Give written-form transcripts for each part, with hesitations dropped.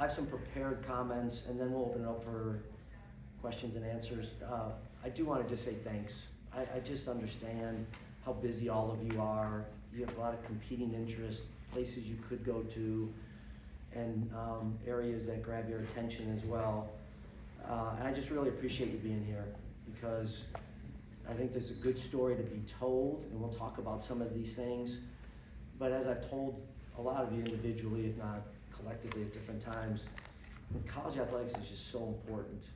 have some prepared comments, and then we'll open it up for questions and answers. I do want to just say thanks. I just understand how busy all of you are. You have a lot of competing interests, places you could go to, and areas that grab your attention as well. And I just really appreciate you being here, because I think there's a good story to be told, and we'll talk about some of these things. But as I've told a lot of you individually, if not collectively at different times, college athletics is just so important.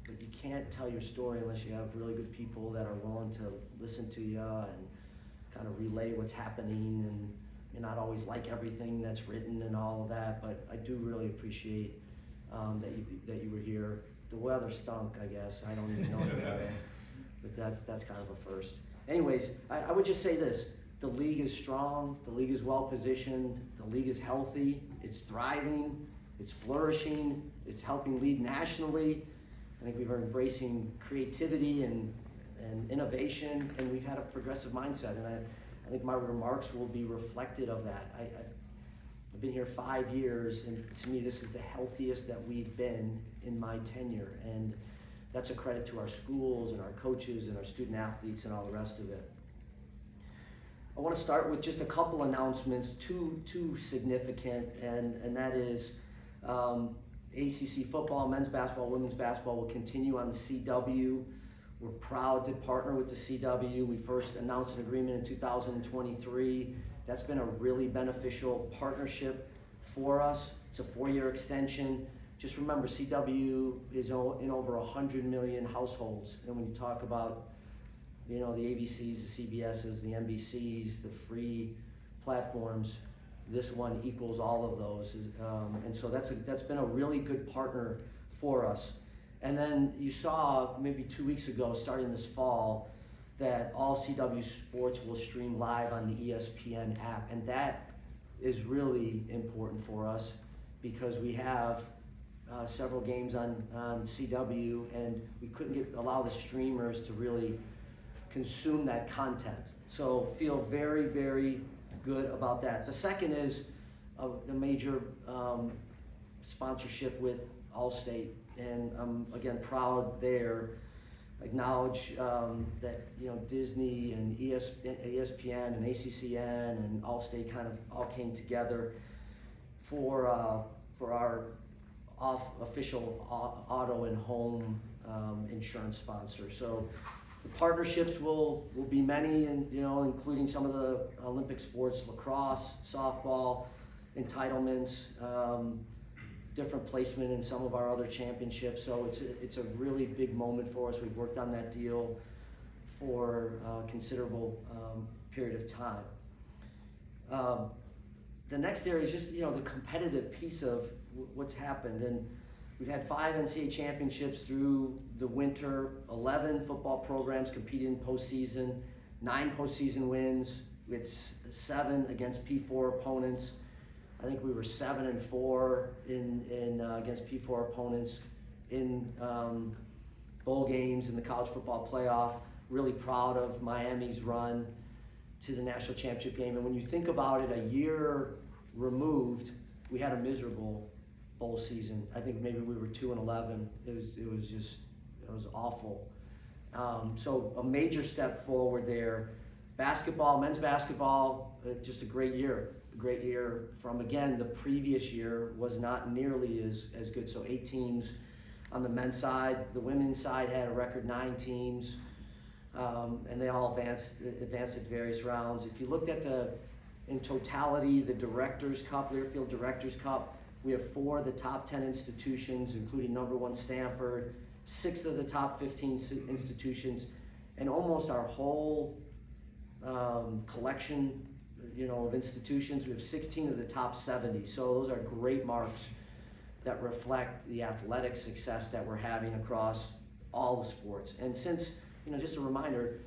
But you can't tell your story unless you have really good people that are willing to listen to you and kind of relay what's happening, and may not always like everything that's written and all of that, but I do really appreciate that you were here. The weather stunk, I guess. I don't even know about it, but that's kind of a first. Anyways, I would just say this. The league is strong, the league is well positioned, the league is healthy, it's thriving, it's flourishing, it's helping lead nationally. I think we're embracing creativity and innovation, and we've had a progressive mindset, and I think my remarks will be reflective of that. I've been here 5 years, and to me this is the healthiest that we've been in my tenure, and that's a credit to our schools and our coaches and our student athletes and all the rest of it. I want to start with just a couple announcements, two significant, and that is ACC football, men's basketball, women's basketball will continue on the CW. We're proud to partner with the CW. We first announced an agreement in 2023. That's been a really beneficial partnership for us. It's a 4-year extension. Just remember, CW is in over 100 million households, and when you talk about the ABCs, the CBSs, the NBCs, the free platforms, this one equals all of those, and so that's been a really good partner for us. And then you saw maybe 2 weeks ago, starting this fall, that all CW sports will stream live on the ESPN app, and that is really important for us because we have several games on CW, and we couldn't allow the streamers to really consume that content. So feel very, very good about that. The second is a major sponsorship with Allstate, and I'm again proud there. Acknowledge that Disney and ESPN and ACCN and Allstate kind of all came together for our official auto and home insurance sponsor. So the partnerships will be many, and including some of the Olympic sports, lacrosse, softball, entitlements, different placement in some of our other championships. So it's a really big moment for us. We've worked on that deal for a considerable period of time. The next area is just the competitive piece of what's happened, and we've had 5 NCAA championships through the winter, 11 football programs competed in postseason, 9 postseason wins. We had 7 against P4 opponents. I think we were 7-4 in against P4 opponents in bowl games in the college football playoff. Really proud of Miami's run to the national championship game. And when you think about it, a year removed, we had a miserable bowl season. I think maybe we were 2-11. It was awful. So a major step forward there. Basketball, men's basketball, just a great year. Great year from, again, the previous year was not nearly as good. So 8 teams on the men's side. The women's side had a record 9 teams, and they all advanced at various rounds. If you looked at in totality, the Directors Cup, Learfield Directors Cup, we have 4 of the top 10 institutions, including #1 Stanford, 6 of the top 15 institutions, and almost our whole collection of institutions. We have 16 of the top 70. So those are great marks that reflect the athletic success that we're having across all the sports. And since, just a reminder,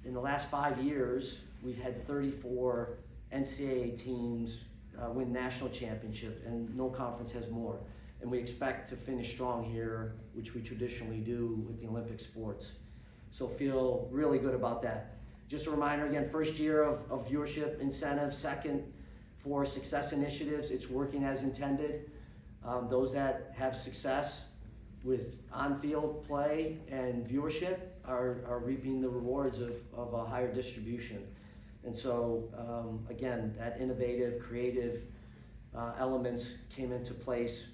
in the last 5 years, we've had 34 NCAA teams win national championship, and no conference has more. And we expect to finish strong here, which we traditionally do with the Olympic sports. So feel really good about that. Just a reminder again, first year of viewership incentive, second 4 success initiatives. It's working as intended. Those that have success with on-field play and viewership are reaping the rewards of a higher distribution. And so, again, that innovative, creative elements came into place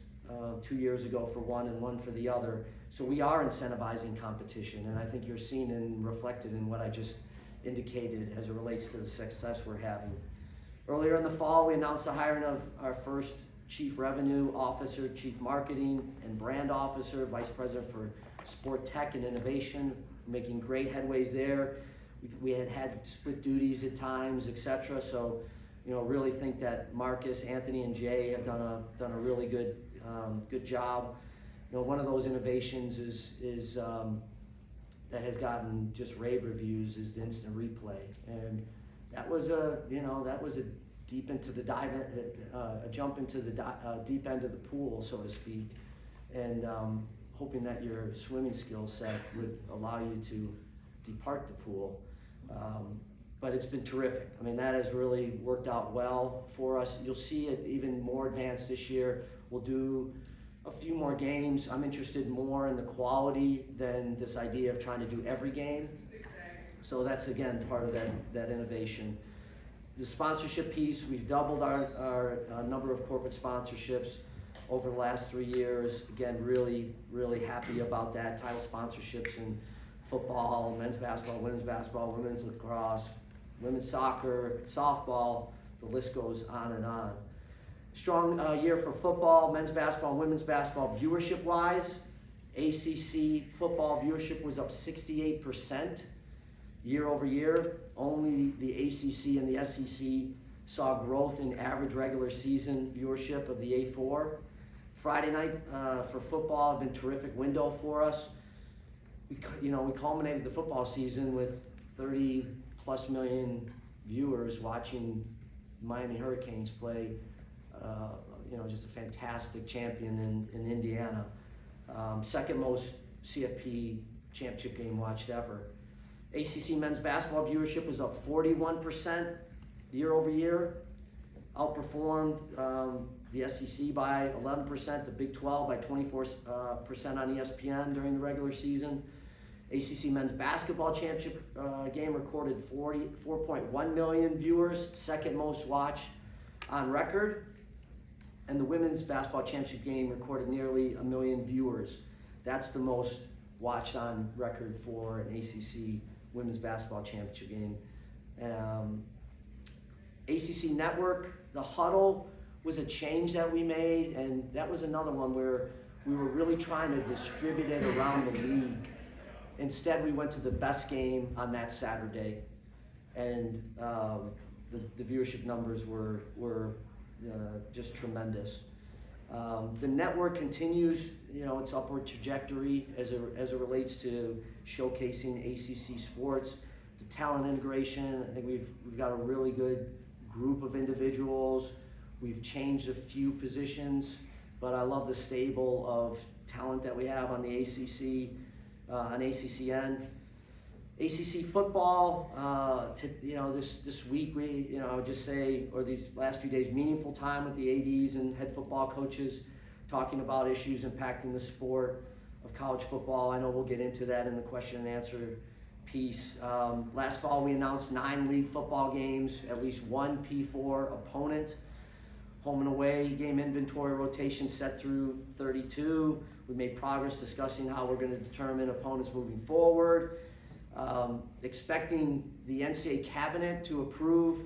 2 years ago for one and one for the other. So we are incentivizing competition, and I think you're seeing and reflected in what I just indicated as it relates to the success we're having. Earlier in the fall, we announced the hiring of our first Chief Revenue Officer, Chief Marketing and Brand Officer, Vice President for Sport Tech and Innovation, making great headways there. We had split duties at times, etc. So, really think that Marcus, Anthony, and Jay have done a really good job. One of those innovations is that has gotten just rave reviews is the instant replay, and that was a deep into the a jump into the deep end of the pool, so to speak, and hoping that your swimming skill set would allow you to depart the pool. But it's been terrific. I mean, that has really worked out well for us. You'll see it even more advanced this year. We'll do a few more games. I'm interested more in the quality than this idea of trying to do every game. So that's, again, part of that innovation. The sponsorship piece, we've doubled our number of corporate sponsorships over the last 3 years. Again, really, really happy about that. Title sponsorships in football, men's basketball, women's lacrosse, women's soccer, softball, the list goes on and on. Strong year for football, men's basketball, and women's basketball viewership-wise. ACC football viewership was up 68% year over year. Only the ACC and the SEC saw growth in average regular season viewership of the A4. Friday night for football have been a terrific window for us. We culminated the football season with 30+ million viewers watching Miami Hurricanes play. Just a fantastic champion in Indiana. Second most CFP championship game watched ever. ACC men's basketball viewership was up 41% year over year. Outperformed the SEC by 11%, the Big 12 by 24% on ESPN during the regular season. ACC men's basketball championship game recorded 4.1 million viewers, second most watched on record. And the women's basketball championship game recorded nearly 1 million viewers. That's the most watched on record for an ACC women's basketball championship game. ACC Network, the Huddle was a change that we made, and that was another one where we were really trying to distribute it around the league. Instead, we went to the best game on that Saturday, and the viewership numbers were just tremendous. The network continues, its upward trajectory as it relates to showcasing ACC sports. The talent integration, I think we've got a really good group of individuals. We've changed a few positions, but I love the stable of talent that we have on the ACC, on ACCN. ACC football, this week I would just say, or these last few days, meaningful time with the ADs and head football coaches talking about issues impacting the sport of college football. I know we'll get into that in the question and answer piece. Last fall we announced 9 league football games, at least one P4 opponent. Home and away game inventory rotation set through 32. We made progress discussing how we're going to determine opponents moving forward. Expecting the NCAA cabinet to approve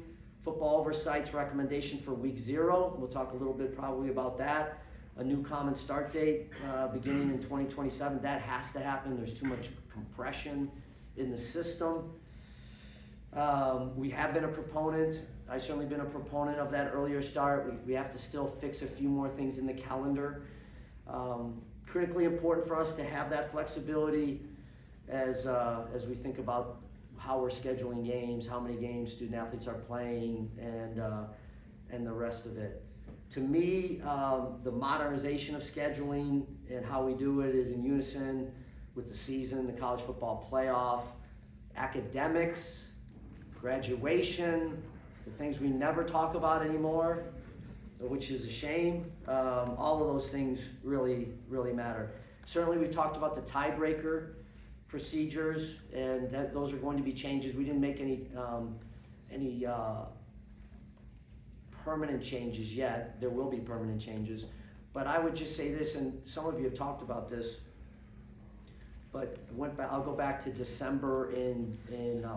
football oversight's recommendation for week 0. We'll talk a little bit probably about that. A new common start date beginning in 2027. That has to happen. There's too much compression in the system. We have been a proponent. I've certainly been a proponent of that earlier start. We have to still fix a few more things in the calendar. Critically important for us to have that flexibility as we think about how we're scheduling games, how many games student athletes are playing, and the rest of it. To me, the modernization of scheduling and how we do it is in unison with the season, the college football playoff, academics, graduation, the things we never talk about anymore, which is a shame. All of those things really, really matter. Certainly we talked about the tiebreaker procedures, and those are going to be changes. We didn't make any permanent changes yet. There will be permanent changes. But I would just say this, and some of you have talked about this, but I'll go back to December in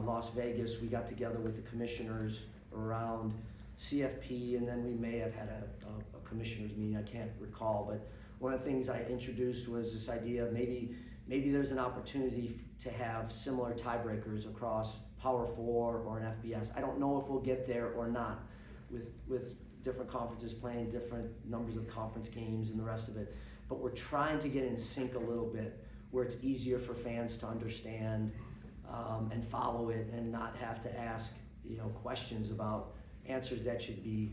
Las Vegas. We got together with the commissioners around CFP, and then we may have had a commissioners meeting, I can't recall, but one of the things I introduced was this idea of maybe there's an opportunity to have similar tiebreakers across Power 4 or an FBS. I don't know if we'll get there or not with different conferences playing different numbers of conference games and the rest of it, but we're trying to get in sync a little bit where it's easier for fans to understand and follow it and not have to ask questions about answers that should be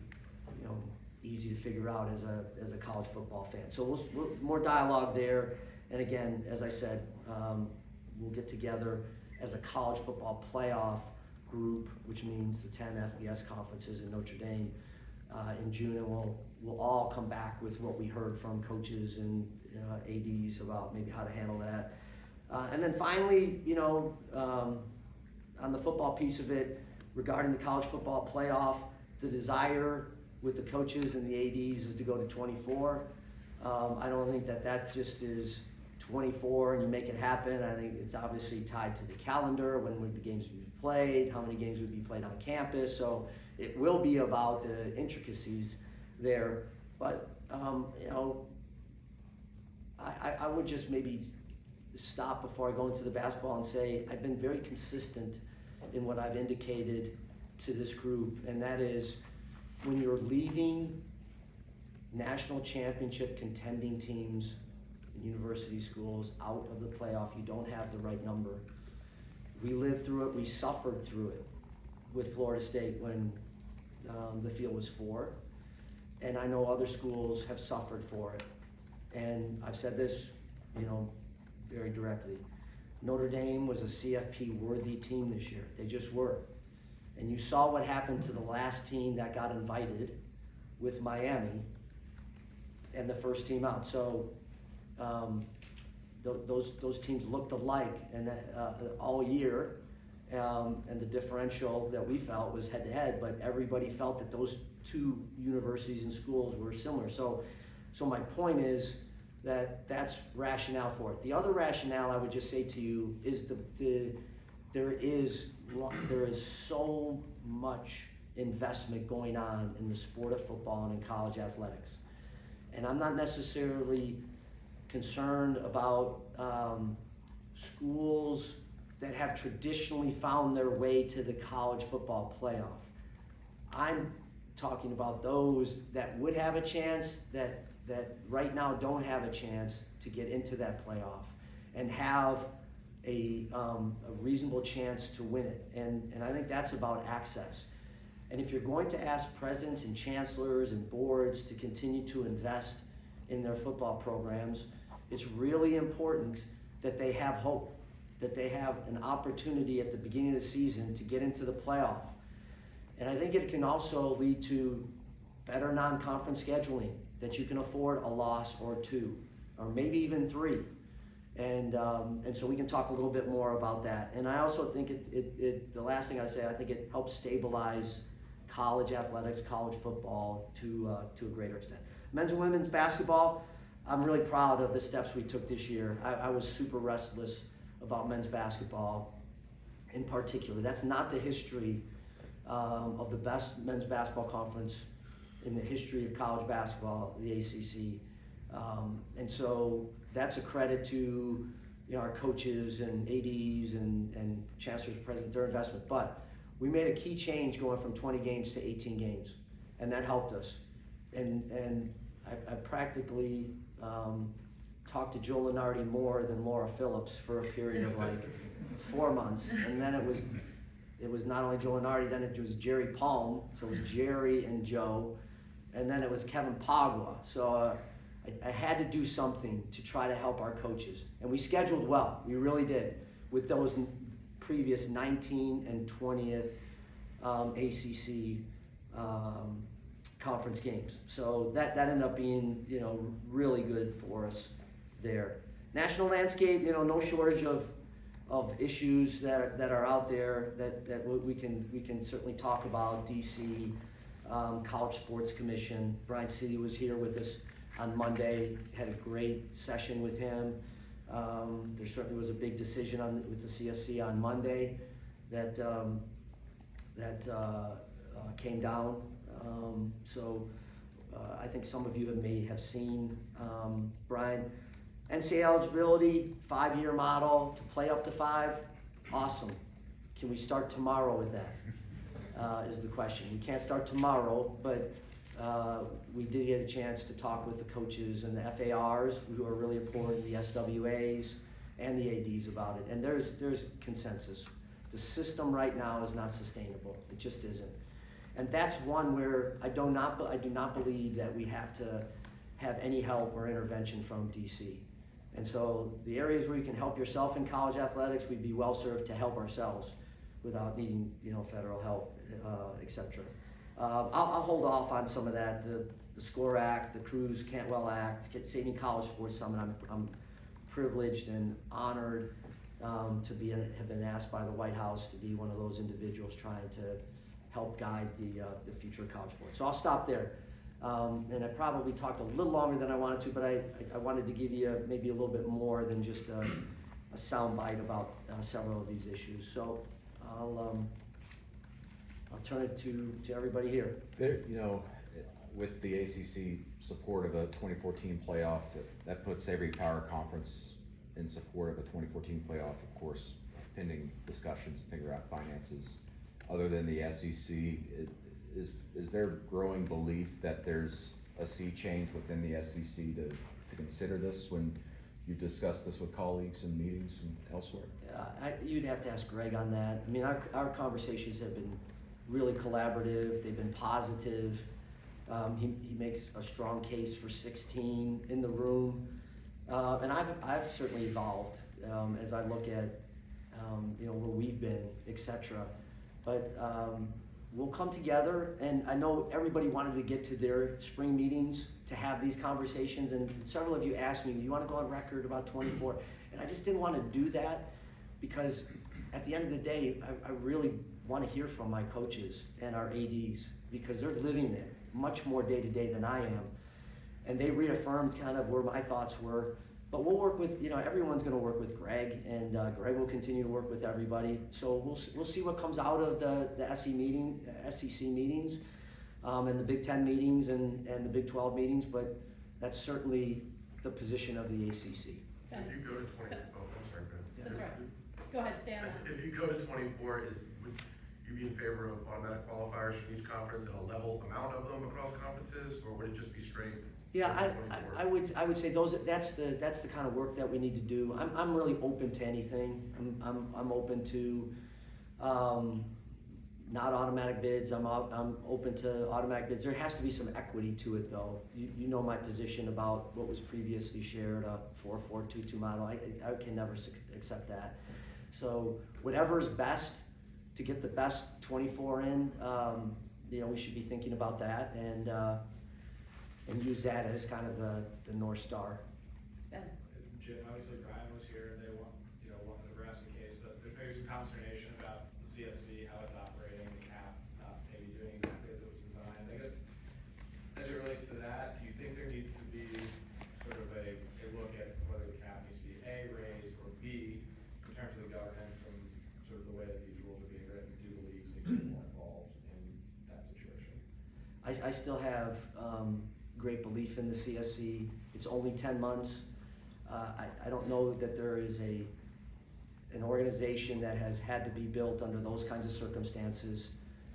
easy to figure out as a college football fan. So we'll more dialogue there, and again, as I said, we'll get together as a college football playoff group, which means the 10 FBS conferences in Notre Dame in June, and we'll all come back with what we heard from coaches and ADs about maybe how to handle that. And then finally, on the football piece of it, regarding the college football playoff, the desire with the coaches and the ADs is to go to 24. I don't think that just is 24 and you make it happen. I think it's obviously tied to the calendar, when would the games be played, how many games would be played on campus. So it will be about the intricacies there. But I would just maybe stop before I go into the basketball and say I've been very consistent in what I've indicated to this group, and that is when you're leaving national championship contending teams in university schools out of the playoff, you don't have the right number. We lived through it, we suffered through it with Florida State when the field was 4, and I know other schools have suffered for it. And I've said this, very directly. Notre Dame was a CFP worthy team this year. They just were. And you saw what happened to the last team that got invited with Miami and the first team out. So those teams looked alike and all year, and the differential that we felt was head-to-head, but everybody felt that those two universities and schools were similar. So my point is that that's rationale for it. The other rationale I would just say to you is there is so much investment going on in the sport of football and in college athletics. And I'm not necessarily concerned about schools that have traditionally found their way to the college football playoff. I'm talking about those that would have a chance that right now don't have a chance to get into that playoff and have a reasonable chance to win it. And I think that's about access. And if you're going to ask presidents and chancellors and boards to continue to invest in their football programs, it's really important that they have hope, that they have an opportunity at the beginning of the season to get into the playoff. And I think it can also lead to better non-conference scheduling, that you can afford a loss or 2, or maybe even 3. And so we can talk a little bit more about that. And I also think the last thing I say, I think it helps stabilize college athletics, college football to a greater extent. Men's and women's basketball, I'm really proud of the steps we took this year. I was super restless about men's basketball in particular. That's not the history of the best men's basketball conference in the history of college basketball, the ACC. And so that's a credit to our coaches and ADs and chancellors, presidents, their investment. But we made a key change going from 20 games to 18 games, and that helped us. And I practically talked to Joe Lenardi more than Laura Phillips for a period of like 4 months, and then it was not only Joe Lenardi, then it was Jerry Palm, so it was Jerry and Joe, and then it was Kevin Pagua. So I had to do something to try to help our coaches, and we scheduled well. We really did, with those previous 19th and 20th ACC conference games. So that ended up being, really good for us there. National landscape, no shortage of issues that are out there that we can certainly talk about. DC, College Sports Commission. Brian City was here with us on Monday, had a great session with him. There certainly was a big decision with the CSC on Monday that came down. I think some of you may have seen, Brian. NCAA eligibility, 5-year model to play up to 5, awesome. Can we start tomorrow with that? Is the question. We can't start tomorrow, but we did get a chance to talk with the coaches and the FARs, who are really important, the SWAs and the ADs about it, and there's consensus. The system right now is not sustainable. It just isn't. And that's one where I do not believe that we have to have any help or intervention from DC. And so the areas where you can help yourself in college athletics, we'd be well served to help ourselves without needing, federal help, et cetera. I'll hold off on some of that. The SCORE Act, the Cruz Cantwell Act, Saving College Sports Summit. I'm privileged and honored to have been asked by the White House to be one of those individuals trying to help guide the future of college sports. So I'll stop there. And I probably talked a little longer than I wanted to, but I wanted to give you maybe a little bit more than just a sound bite about several of these issues. So I'll turn it to everybody here. There, with the ACC support of a 2014 playoff, that puts every power conference in support of a 2014 playoff, of course, pending discussions to figure out finances. Other than the SEC, is there growing belief that there's a sea change within the SEC to consider this when you discuss this with colleagues in meetings and elsewhere? You'd have to ask Greg on that. I mean, our conversations have been really collaborative. They've been positive. He makes a strong case for 16 in the room, and I've certainly evolved as I look at where we've been, etc. But we'll come together, and I know everybody wanted to get to their spring meetings to have these conversations, and several of you asked me, do you want to go on record about 24? And I just didn't want to do that because at the end of the day, I really want to hear from my coaches and our ADs because they're living it much more day to day than I am. And they reaffirmed kind of where my thoughts were. But we'll work with, everyone's going to work with Greg, and Greg will continue to work with everybody. So we'll see what comes out of the SEC meetings, and the Big Ten meetings and the Big 12 meetings. But that's certainly the position of the ACC. If you go to 24, I'm sorry, Ben. That's right. Go ahead, stay on that. If you go to 24, would you be in favor of automatic qualifiers for each conference and a level amount of them across conferences, or would it just be straight? Yeah, I would say that's the kind of work that we need to do. I'm really open to anything. I'm open to not automatic bids. I'm open to automatic bids. There has to be some equity to it, though. You know my position about what was previously shared, a 4-4-2-2 model. I can never accept that. So whatever is best to get the best 24 in, we should be thinking about that and use that as kind of the North Star. Ben. Jim, obviously Brian was here and they want the Nebraska case, but there's maybe some consternation about the CSC, how it's operating, the cap, not maybe doing exactly as it was designed. I guess, as it relates to that, do you think there needs to be sort of a look at whether the cap needs to be A, raised, or B, in terms of the governance and sort of the way that these rules are being written? Do the leagues need to be more involved in that situation? I still have great belief in the CSC. It's only 10 months. I don't know that there is an organization that has had to be built under those kinds of circumstances,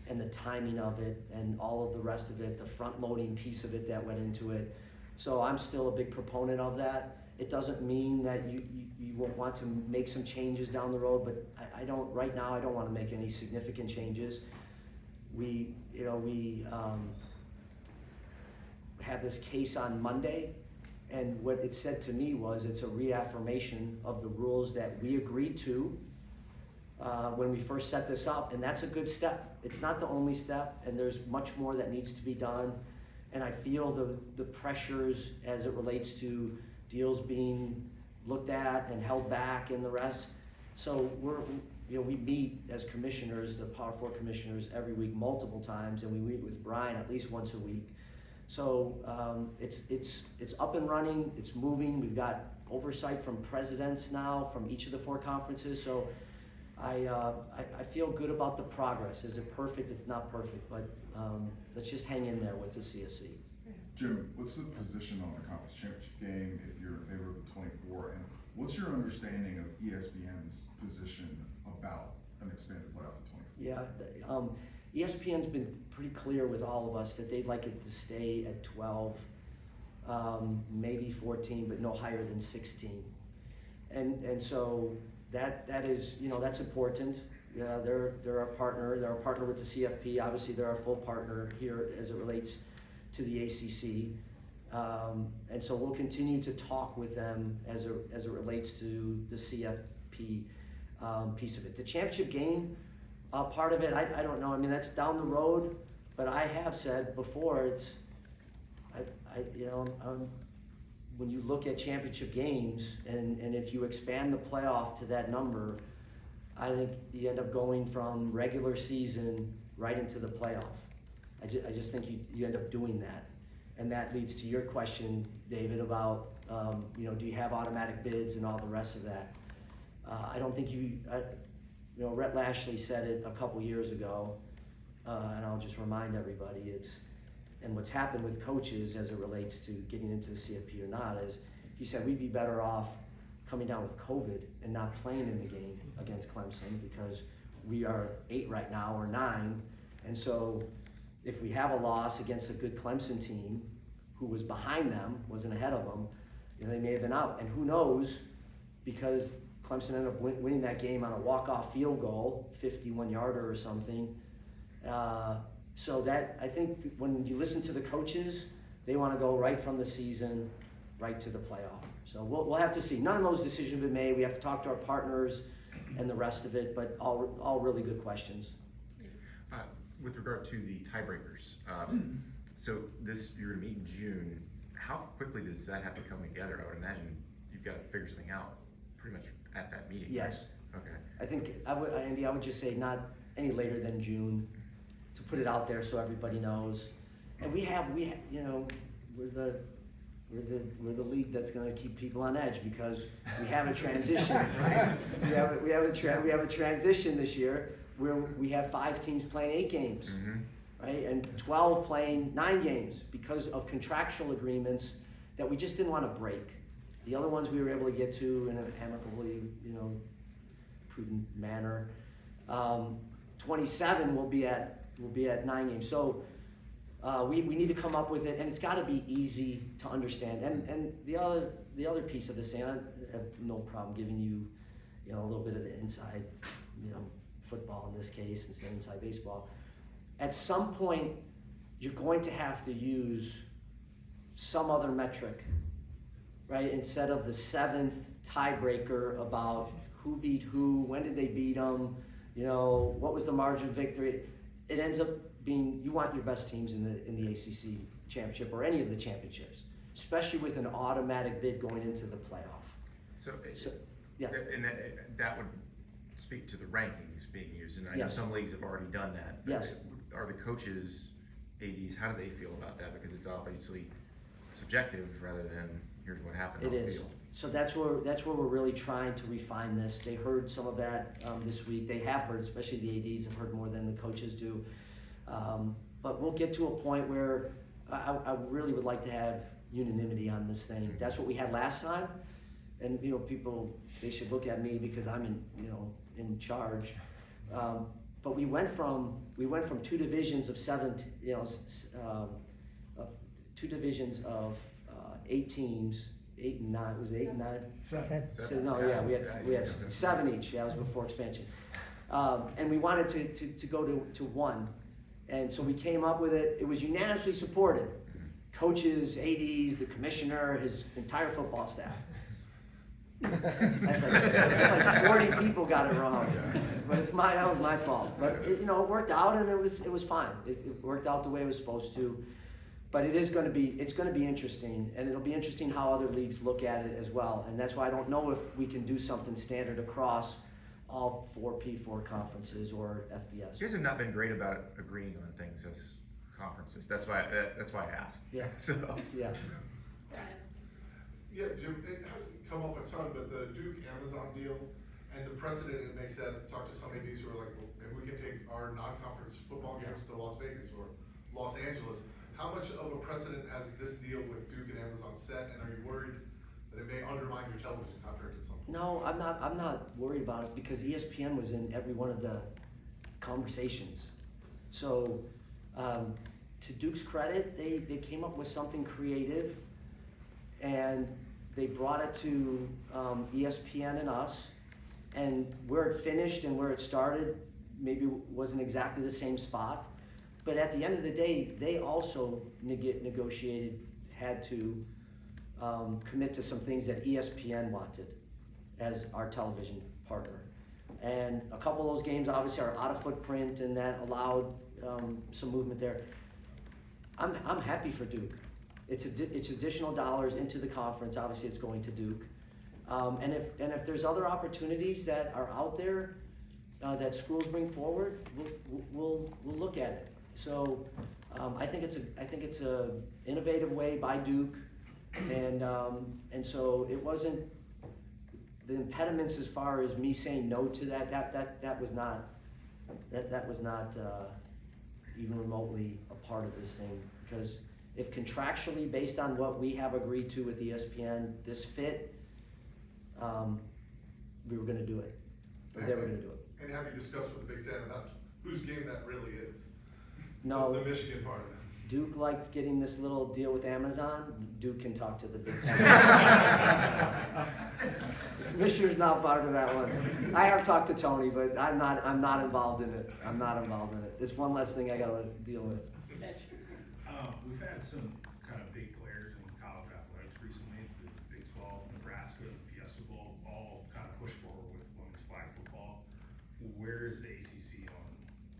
and the timing of it and all of the rest of it, the front loading piece of it that went into it. So I'm still a big proponent of that. It doesn't mean that you won't want to make some changes down the road, but right now I don't want to make any significant changes. We have this case on Monday, and what it said to me was it's a reaffirmation of the rules that we agreed to when we first set this up, and that's a good step. It's not the only step, and there's much more that needs to be done. And I feel the pressures as it relates to deals being looked at and held back and the rest. So we meet as commissioners, the Power 4 commissioners, every week multiple times, and we meet with Brian at least once a week. So it's up and running, it's moving. We've got oversight from presidents now from each of the 4 conferences. So I feel good about the progress. Is it perfect? It's not perfect, but let's just hang in there with the CSC. Jim, what's the position on the conference championship game if you're in favor of the 24? And what's your understanding of ESPN's position about an expanded playoff of 24? Yeah, ESPN's been pretty clear with all of us that they'd like it to stay at 12, maybe 14, but no higher than 16. And so that is, that's important. Yeah, they're our partner. They're our partner with the CFP. Obviously, they're our full partner here as it relates to the ACC. And so we'll continue to talk with them as it relates to the CFP piece of it. The championship game part of it, I don't know. I mean, that's down the road, but I have said before, when you look at championship games and if you expand the playoff to that number, I think you end up going from regular season right into the playoff. I just think you end up doing that. And that leads to your question, David, about, do you have automatic bids and all the rest of that? I don't think Rhett Lashley said it a couple years ago, and I'll just remind everybody, and what's happened with coaches as it relates to getting into the CFP or not is, he said we'd be better off coming down with COVID and not playing in the game against Clemson because we are 8 right now or 9, and so if we have a loss against a good Clemson team who was behind them, wasn't ahead of them, they may have been out, and who knows, because Clemson ended up winning that game on a walk-off field goal, 51-yarder or something. So that, I think when you listen to the coaches, they want to go right from the season right to the playoff. So we'll have to see. None of those decisions have been made. We have to talk to our partners and the rest of it, but all really good questions. With regard to the tiebreakers, so you're gonna meet in June. How quickly does that have to come together? I would imagine you've got to figure something out pretty much at that meeting. Yes. Right? Okay. I think, Andy, I would just say not any later than June to put it out there so everybody knows. And we're the league that's going to keep people on edge because we have a transition. Right? we have a transition this year where we have 5 teams playing 8 games, right, and 12 playing 9 games because of contractual agreements that we just didn't want to break. The other ones we were able to get to in an amicably, prudent manner. 27 will be at 9 games. So we need to come up with it, and it's got to be easy to understand. And the other piece of this thing, I have no problem giving you, a little bit of the inside, football in this case instead of inside baseball. At some point, you're going to have to use some other metric, right? Instead of the 7th tiebreaker about who beat who, when did they beat them, what was the margin of victory. It ends up being, you want your best teams in the ACC championship or any of the championships, especially with an automatic bid going into the playoff. So yeah. And that would speak to the rankings being used, and I know Yes. some leagues have already done that. But Yes. Are the coaches, ADs, how do they feel about that? Because it's obviously subjective rather than here's what happened on It the is. field. So that's where we're really trying to refine this. They heard some of that this week. They have heard, especially the ADs have heard more than the coaches do. But we'll get to a point where I really would like to have unanimity on this thing. That's what we had last time. And people, they should look at me because I'm in charge. But we went from 2 divisions of 7, 2 divisions of 8 teams, 8 and 9. Was it 8 and 9? 7. So, no, yeah, we had 7 each. Yeah, it was before expansion. And we wanted to go to 1. And so we came up with it. It was unanimously supported. Coaches, ADs, the commissioner, his entire football staff. That's like 40 people got it wrong, but that was my fault. But it worked out, and it was fine. It worked out the way it was supposed to. But it's going to be interesting, and it'll be interesting how other leagues look at it as well. And that's why I don't know if we can do something standard across all 4 P4 conferences or FBS. You guys have not been great about agreeing on things as conferences. That's why I asked. Yeah. So. Yeah. Brian. Yeah, Jim, it hasn't come up a ton, but the Duke Amazon deal and the precedent, and they said, talked to some ADs who are like, well, maybe we can take our non-conference football games to Las Vegas or Los Angeles. How much of a precedent has this deal with Duke and Amazon set, and are you worried that it may undermine your television contract at some point? No, I'm not worried about it because ESPN was in every one of the conversations. So, to Duke's credit, they came up with something creative, and they brought it to ESPN and us, and where it finished and where it started maybe wasn't exactly the same spot. But at the end of the day, they also had to commit to some things that ESPN wanted as our television partner. And a couple of those games obviously are out of footprint, and that allowed some movement there. I'm happy for Duke. It's additional dollars into the conference. Obviously, it's going to Duke. And if there's other opportunities that are out there that schools bring forward, we'll look at it. So I think it's a innovative way by Duke, and so it wasn't the impediments as far as me saying no to that was not even remotely a part of this thing, because if contractually based on what we have agreed to with ESPN this fit, we were going to do it, or they were going to do it. And have you discussed with the Big Ten about whose game that really is? No. The Michigan part of it. Duke liked getting this little deal with Amazon. Duke can talk to the Big Ten. Commissioner's not part of that one. I have talked to Tony, but I'm not involved in it. I'm not involved in it. It's one less thing I gotta deal with. Mitch. We've had some kind of big players in college athletics recently, the Big 12, Nebraska, Fiesta Bowl, all kind of push forward with women's flag football. Where is the ACC on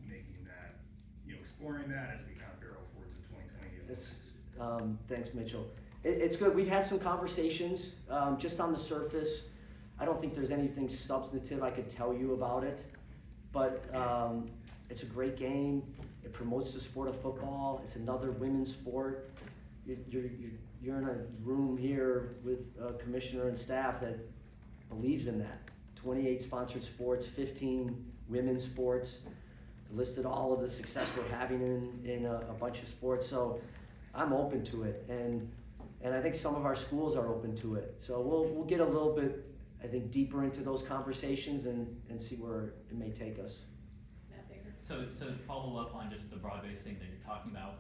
making that, exploring that as we kind of barrel towards the 2020 Olympics? Thanks, Mitchell. It's good. We've had some conversations just on the surface. I don't think there's anything substantive I could tell you about it, but it's a great game. It promotes the sport of football. It's another women's sport. You're in a room here with a commissioner and staff that believes in that. 28 sponsored sports, 15 women's sports. Listed all of the success we're having in a bunch of sports. So I'm open to it, and I think some of our schools are open to it. So we'll get a little bit, I think, deeper into those conversations and see where it may take us. Matt Baker. So to follow up on just the broad-based thing that you're talking about,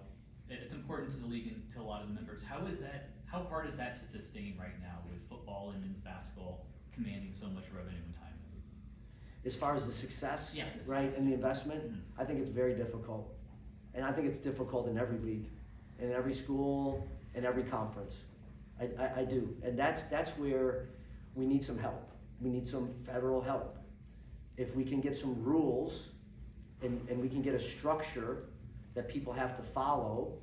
it's important to the league and to a lot of the members. How hard is that to sustain right now with football and men's basketball commanding so much revenue and time? As far as the success, Yeah, the right, success. and the investment, Mhm. I think it's very difficult. And I think it's difficult in every league, in every school, in every conference. I do. And that's where we need some help. We need some federal help. If we can get some rules and we can get a structure that people have to follow,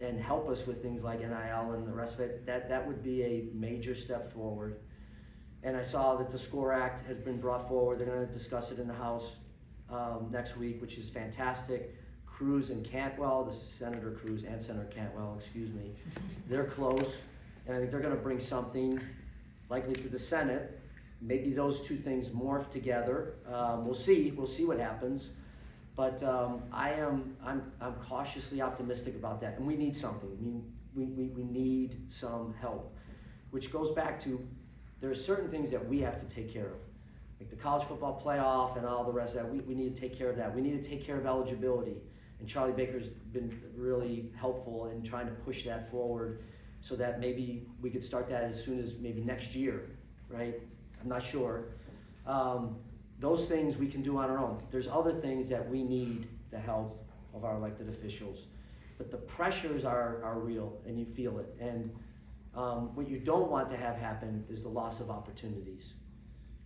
and help us with things like NIL and the rest of it, that would be a major step forward. And I saw that the SCORE Act has been brought forward. They're going to discuss it in the House next week, which is fantastic. Cruz and Cantwell, this is Senator Cruz and Senator Cantwell, excuse me, they're close. And I think they're going to bring something likely to the Senate. Maybe those two things morph together. We'll see what happens. But I'm cautiously optimistic about that. And we need something. I mean, we need some help, which goes back to there are certain things that we have to take care of, like the college football playoff and all the rest of that. We need to take care of that. We need to take care of eligibility. And Charlie Baker's been really helpful in trying to push that forward so that maybe we could start that as soon as maybe next year, right? I'm not sure. Those things we can do on our own. There's other things that we need the help of our elected officials. But the pressures are real, and you feel it. And What you don't want to have happen is the loss of opportunities.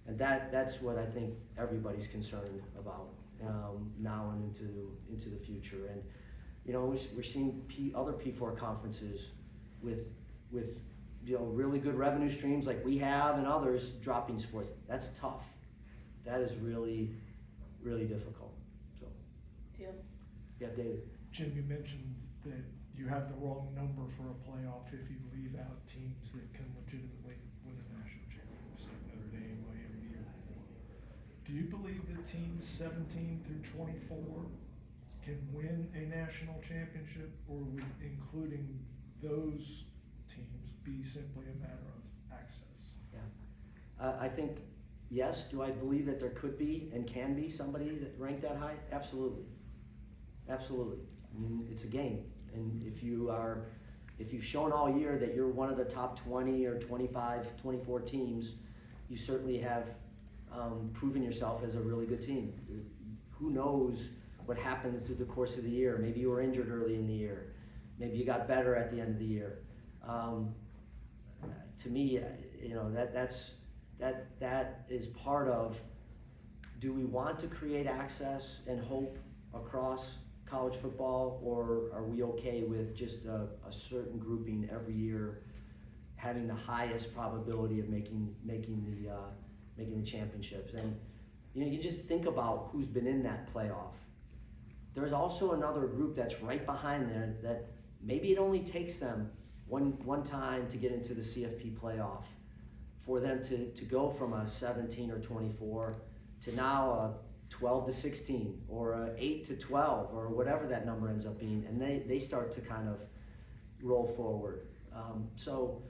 And that's what I think everybody's concerned about now and into the future. And you know, we're seeing other P4 conferences with you know, really good revenue streams like we have and others dropping sports. That's tough. That is really, really difficult. So, Teal. yeah, David. Jim, you mentioned that you have the wrong number for a playoff if you leave out teams that can legitimately win a national championship, like Notre Dame, Miami, the year before. Do you believe that teams 17 through 24 can win a national championship, or would including those teams be simply a matter of access? Yeah. I think, yes, do I believe that there could be and can be somebody that ranked that high? Absolutely. Absolutely. I mean, it's a game. And if you've shown all year that you're one of the top 20 or 25, 24 teams, you certainly have proven yourself as a really good team. Who knows what happens through the course of the year? Maybe you were injured early in the year. Maybe you got better at the end of the year. To me, you know, that is part of, do we want to create access and hope across college football, or are we okay with just a certain grouping every year having the highest probability of making the championships? And you know, you just think about who's been in that playoff. There's also another group that's right behind there that maybe it only takes them one time to get into the CFP playoff for them to go from a 17 or 24 to now a 12 to 16 or a 8 to 12 or whatever that number ends up being, and they start to kind of roll forward. So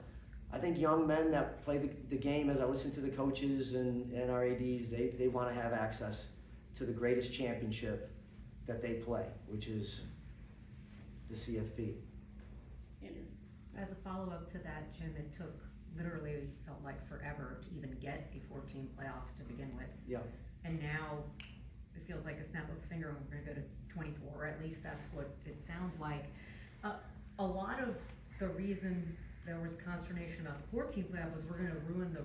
I think young men that play the game, as I listen to the coaches and our ADs, they want to have access to the greatest championship that they play, which is the CFP. Andrew. As a follow-up to that, Jim, it took literally felt like forever to even get a 14 playoff to begin with. Yeah. And now it feels like a snap of a finger and we're gonna go to 24, or at least that's what it sounds like. A lot of the reason there was consternation about the 14 playoff was we're gonna ruin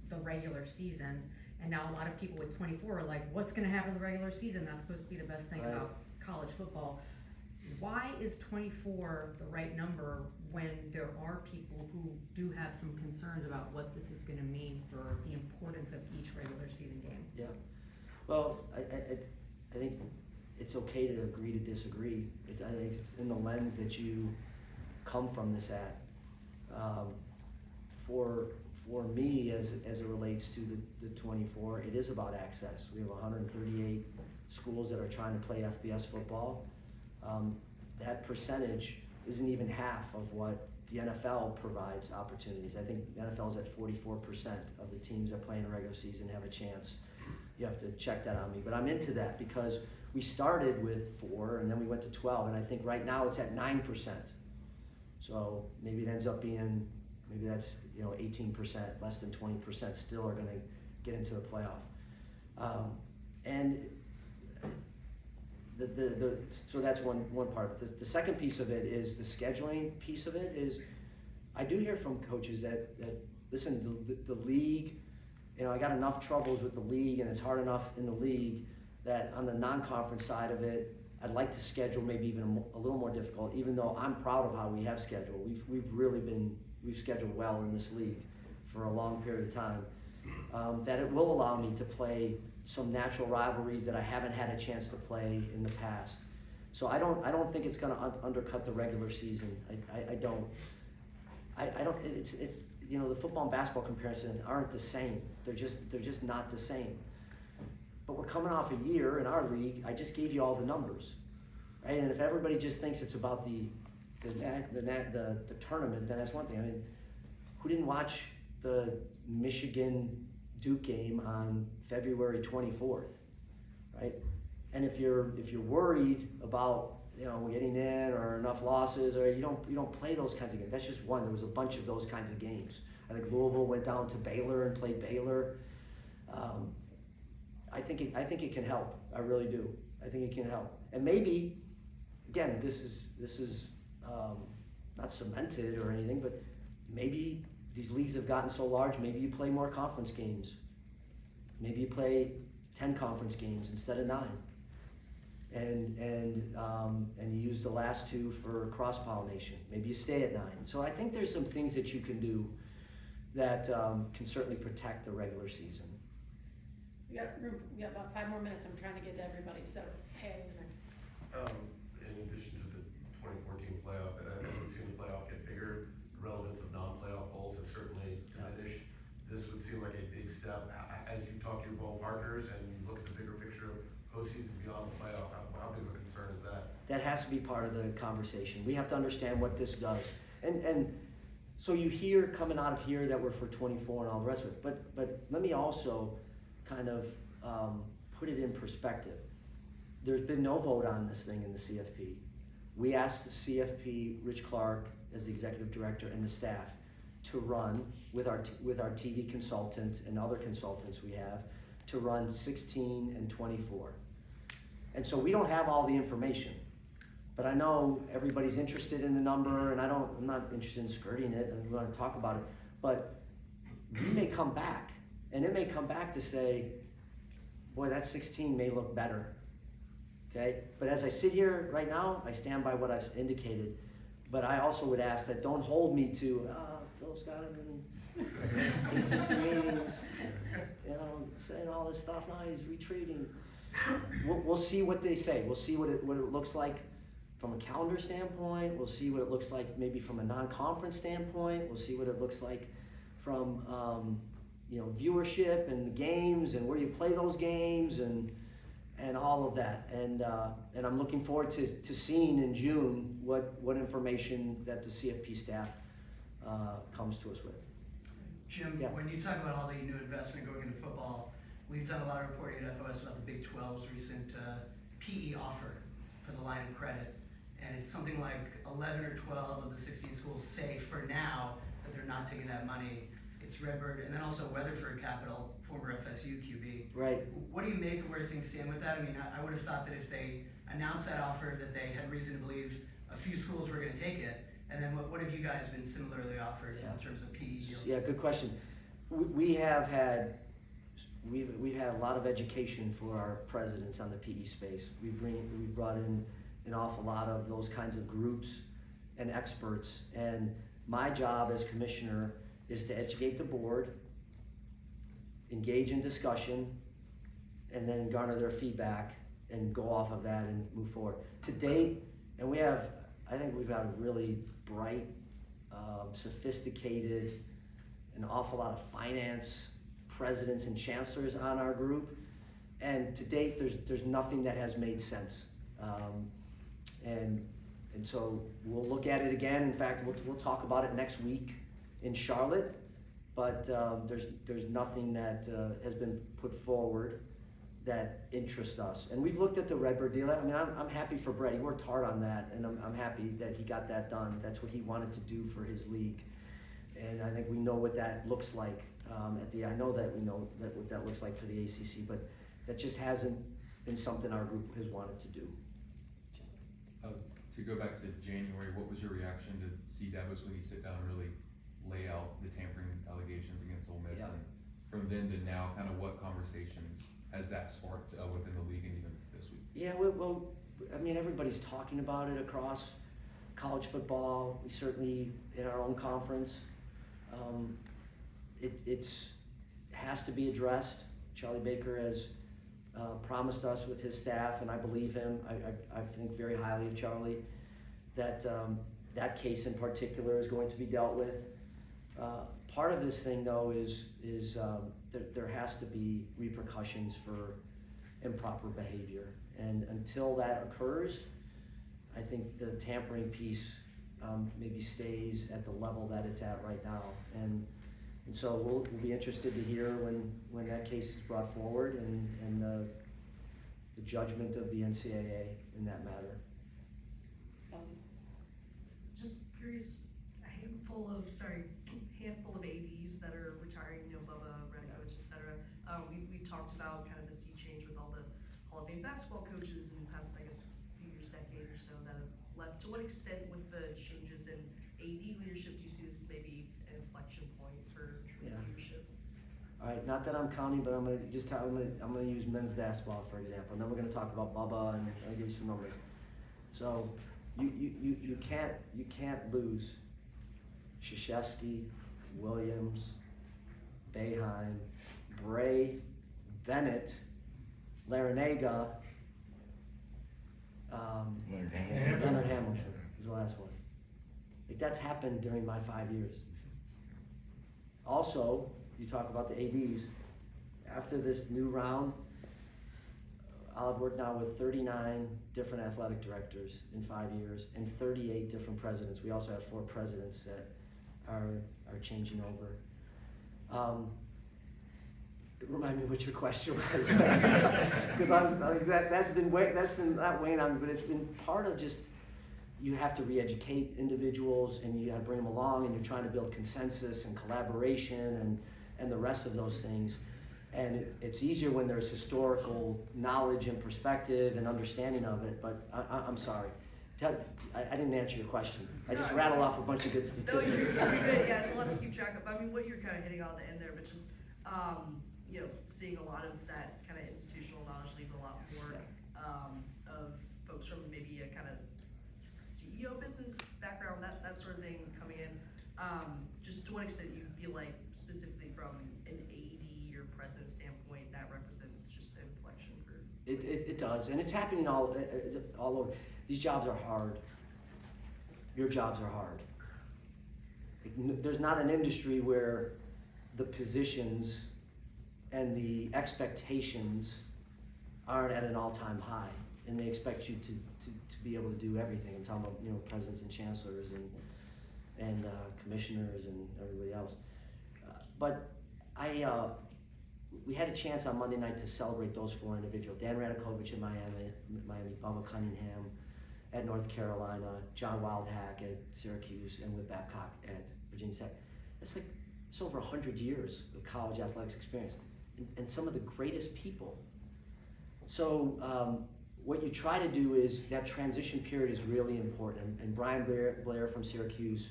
the regular season. And now a lot of people with 24 are like, what's gonna happen in the regular season? That's supposed to be the best thing Right. about college football. Why is 24 the right number when there are people who do have some concerns about what this is gonna mean for the importance of each regular season game? Yeah. Well, I think it's okay to agree to disagree. I think it's in the lens that you come from this at. For me, as it relates to the 24, it is about access. We have 138 schools that are trying to play FBS football. That percentage isn't even half of what the NFL provides opportunities. I think the NFL is at 44% of the teams that play in a regular season have a chance. You have to check that on me, but I'm into that because we started with 4 and then we went to 12, and I think right now it's at 9%. So maybe it ends up being, maybe that's 18%, less than 20% still are going to get into the playoff, and so that's one part of it. The second piece of it is the scheduling piece of it. Is I do hear from coaches that listen, the league. I got enough troubles with the league, and it's hard enough in the league that on the non-conference side of it, I'd like to schedule maybe even a little more difficult, even though I'm proud of how we have scheduled. We've scheduled well in this league for a long period of time. That it will allow me to play some natural rivalries that I haven't had a chance to play in the past. So I don't think it's gonna undercut the regular season. I don't. It's the football and basketball comparison aren't the same. They're just not the same. But we're coming off a year in our league. I just gave you all the numbers, right? And if everybody just thinks it's about the tournament, then that's one thing. I mean, who didn't watch the Michigan Duke game on February 24th, right? And if you're worried about getting in or enough losses, or you don't play those kinds of games. That's just one. There was a bunch of those kinds of games. I think Louisville went down to Baylor and played Baylor. I think it can help. I really do. I think it can help. And maybe, again, this is not cemented or anything, but maybe these leagues have gotten so large, maybe you play more conference games. Maybe you play 10 conference games instead of 9. And you use the last 2 for cross-pollination. Maybe you stay at 9. So I think there's some things that you can do that can certainly protect the regular season. We got room, we got about 5 more minutes, I'm trying to get to everybody, so, okay, next. In addition to the 2014 playoff, I think we've seen the playoff get bigger, the relevance of non-playoff bowls has certainly diminished. This would seem like a big step, as you talk to your bowl partners and you look at the bigger picture of postseason beyond the playoff, how big of a concern is that? That has to be part of the conversation. We have to understand what this does. And so you hear coming out of here that we're for 24 and all the rest of it, but let me also kind of put it in perspective. There's been no vote on this thing in the CFP. We asked the CFP, Rich Clark, as the executive director, and the staff to run with our TV consultant and other consultants we have to run 16 and 24. And so we don't have all the information, but I know everybody's interested in the number, and I'm not interested in skirting it, and we want to talk about it, but we may come back, and it may come back to say, boy, that 16 may look better, okay? But as I sit here right now, I stand by what I've indicated, but I also would ask that don't hold me to, Phil's got him in ACC meetings, you know, saying all this stuff, now he's retreating. We'll see what they say. We'll see what it looks like from a calendar standpoint. We'll see what it looks like maybe from a non-conference standpoint. We'll see what it looks like from viewership and the games and where you play those games and all of that. And I'm looking forward to seeing in June what information that the CFP staff comes to us with. Jim, Yeah. when you talk about all the new investment going into football, we've done a lot of reporting at FOS about the Big 12's recent PE offer for the line of credit. And it's something like 11 or 12 of the 16 schools say for now that they're not taking that money. It's Redbird, and then also Weatherford Capital, former FSU QB. Right. What do you make of where things stand with that? I mean, I would have thought that if they announced that offer, that they had reason to believe a few schools were going to take it. And then what have you guys been similarly offered in terms of PE deals? Yeah, good question. We've had a lot of education for our presidents on the PE space. We've brought in an awful lot of those kinds of groups and experts. And my job as commissioner is to educate the board, engage in discussion, and then garner their feedback and go off of that and move forward. To date, and I think we've got a really bright, sophisticated, an awful lot of finance presidents and chancellors on our group. And to date, there's nothing that has made sense. And so we'll look at it again. In fact, we'll talk about it next week in Charlotte, but there's nothing that has been put forward that interests us. And we've looked at the Redbird deal. I mean, I'm happy for Brett. He worked hard on that, and I'm happy that he got that done. That's what he wanted to do for his league. And I think we know what that looks like I know that we know what that looks like for the ACC, but that just hasn't been something our group has wanted to do. To go back to January, what was your reaction to see Davis when he sit down and really lay out the tampering allegations against Ole Miss? Yeah. And from then to now, kind of what conversations has that sparked within the league and even this week? Yeah, well, I mean, everybody's talking about it across college football. We certainly, in our own conference, it has to be addressed. Charlie Baker has promised us with his staff, and I believe him. I think very highly of Charlie, that that case in particular is going to be dealt with. Part of this thing, though, is there has to be repercussions for improper behavior, and until that occurs, I think the tampering piece maybe stays at the level that it's at right now, and so we'll be interested to hear when that case is brought forward and the judgment of the NCAA in that matter. Just curious, a handful of ADs that are retiring, Bubba, Redcoach, et cetera. We talked about kind of the sea change with all the Hall of Fame basketball coaches in the past, I guess, few years, decade or so that have left. To what extent with the changes in AD leadership do you see this as maybe Alright, not that I'm counting, but I'm gonna use men's basketball, for example, and then we're gonna talk about Bubba and I'll give you some numbers. So, you can't lose Krzyzewski, Williams, Boeheim, Bray, Bennett, Larinaga, Leonard Hamilton is the last one. Like, that's happened during my 5 years. Also, you talk about the ADs. After this new round, I'll have worked now with 39 different athletic directors in 5 years and 38 different presidents. We also have 4 presidents that are changing over. Remind me what your question was, because that's been not weighing on me, but it's been part of just, you have to re-educate individuals and you have to bring them along, and you're trying to build consensus and collaboration and the rest of those things. And it's easier when there's historical knowledge and perspective and understanding of it, but I'm sorry. I didn't answer your question. I just rattled off a bunch of good statistics. No, you're good, yeah, it's a lot to keep track of. I mean, what you're kind of hitting on the end there, but just, you know, seeing a lot of that kind of institutional knowledge leave a lot more of folks from maybe a kind of CEO business background, that sort of thing coming in. Just to what extent you feel like specifically from an AD or president standpoint that represents just an inflection for? It does, and it's happening all over. These jobs are hard. Your jobs are hard. There's not an industry where the positions and the expectations aren't at an all-time high, and they expect you to be able to do everything. I'm talking about, you know, presidents and chancellors and commissioners and everybody else. But we had a chance on Monday night to celebrate those 4 individuals: Dan Radakovich at Miami, Bubba Cunningham at North Carolina, John Wildhack at Syracuse, and Whit Babcock at Virginia Tech. It's over 100 years of college athletics experience, and some of the greatest people. So what you try to do is, that transition period is really important. And Brian Blair from Syracuse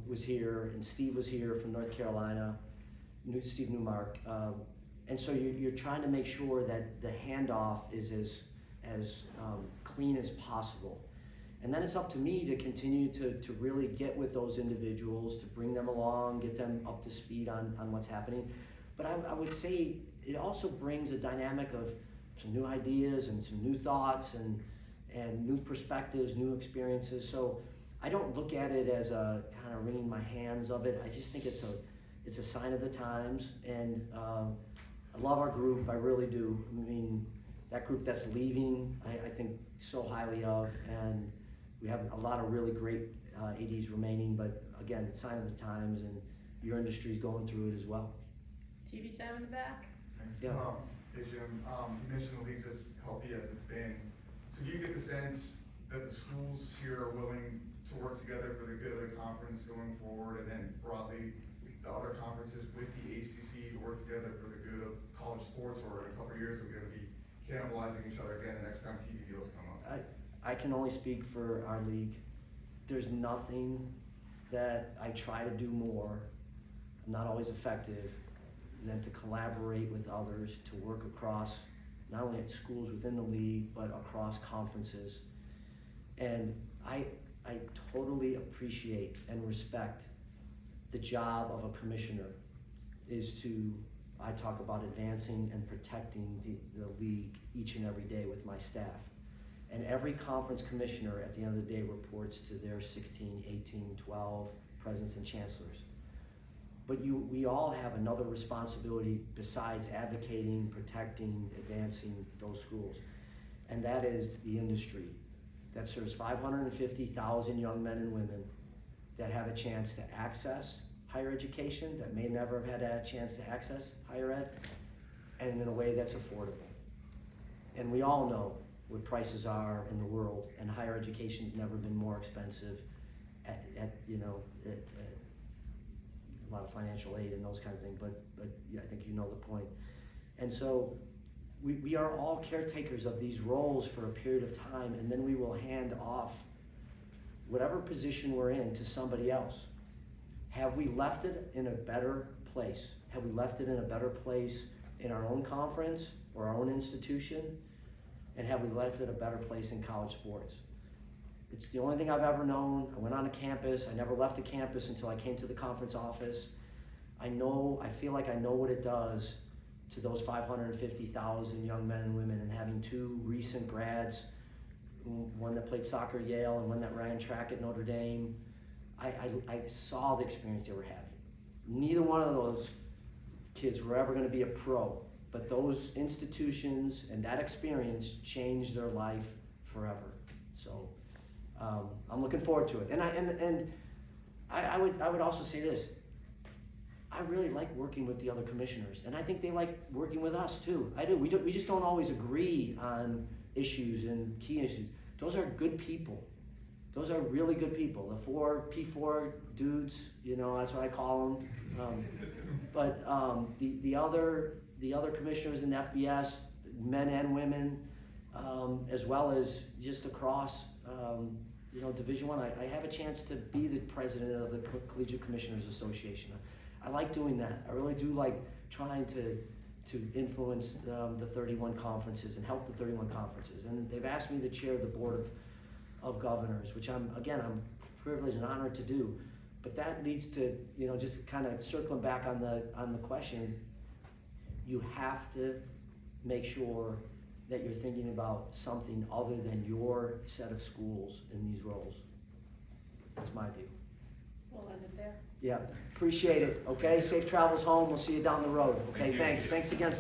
was here, and Steve was here from North Carolina, Steve Newmark. And so you're trying to make sure that the handoff is as clean as possible. And then it's up to me to continue to really get with those individuals, to bring them along, get them up to speed on what's happening. But I would say it also brings a dynamic of some new ideas and some new thoughts and new perspectives, new experiences. So I don't look at it as a kind of wringing my hands of it. I just think it's a sign of the times, and I love our group, I really do. I mean, that group that's leaving, I think so highly of, and we have a lot of really great ADs remaining, but again, it's a sign of the times, and your industry's going through it as well. TV time in the back. Thanks. Yeah. Hey Jim, you mentioned the league's as healthy as it's been. So do you get the sense that the schools here are willing to work together for the good of the conference going forward, and then broadly the other conferences with the ACC to work together for the good of college sports, or in a couple of years we're going to be cannibalizing each other again the next time TV deals come up? I can only speak for our league. There's nothing that I try to do more, I'm not always effective, than to collaborate with others, to work across, not only at schools within the league, but across conferences. And I totally appreciate and respect the job of a commissioner is to, I talk about advancing and protecting the league each and every day with my staff. And every conference commissioner at the end of the day reports to their 16, 18, 12 presidents and chancellors. But we all have another responsibility besides advocating, protecting, advancing those schools. And that is the industry that serves 550,000 young men and women that have a chance to access higher education, that may never have had a chance to access higher ed, and in a way that's affordable. And we all know what prices are in the world, and higher education's never been more expensive at a lot of financial aid and those kinds of things, but yeah, I think you know the point. And so we are all caretakers of these roles for a period of time, and then we will hand off whatever position we're in to somebody else. have we left it in a better place? Have we left it in a better place in our own conference or our own institution? And have we left it a better place in college sports? It's the only thing I've ever known. I went on a campus. I never left a campus until I came to the conference office. I feel like I know what it does to those 550,000 young men and women, and having two recent grads, one that played soccer at Yale and one that ran track at Notre Dame. I saw the experience they were having. Neither one of those kids were ever going to be a pro, but those institutions and that experience changed their life forever. So I'm looking forward to it. And I would also say this. I really like working with the other commissioners, and I think they like working with us too. I do. We just don't always agree on issues and key issues. Those are good people. Those are really good people. The P4 dudes, that's what I call them. But the other commissioners in the FBS, men and women, as well as just across, Division I. I have a chance to be the president of the Collegiate Commissioners Association. I like doing that. I really do like trying to influence the 31 conferences and help the 31 conferences. And they've asked me to chair the board of governors, which I'm privileged and honored to do. But that leads to, just kind of circling back on the question, you have to make sure that you're thinking about something other than your set of schools in these roles. That's my view. We'll end it there. Yeah, appreciate it, okay? Safe travels home. We'll see you down the road, okay? Thanks again for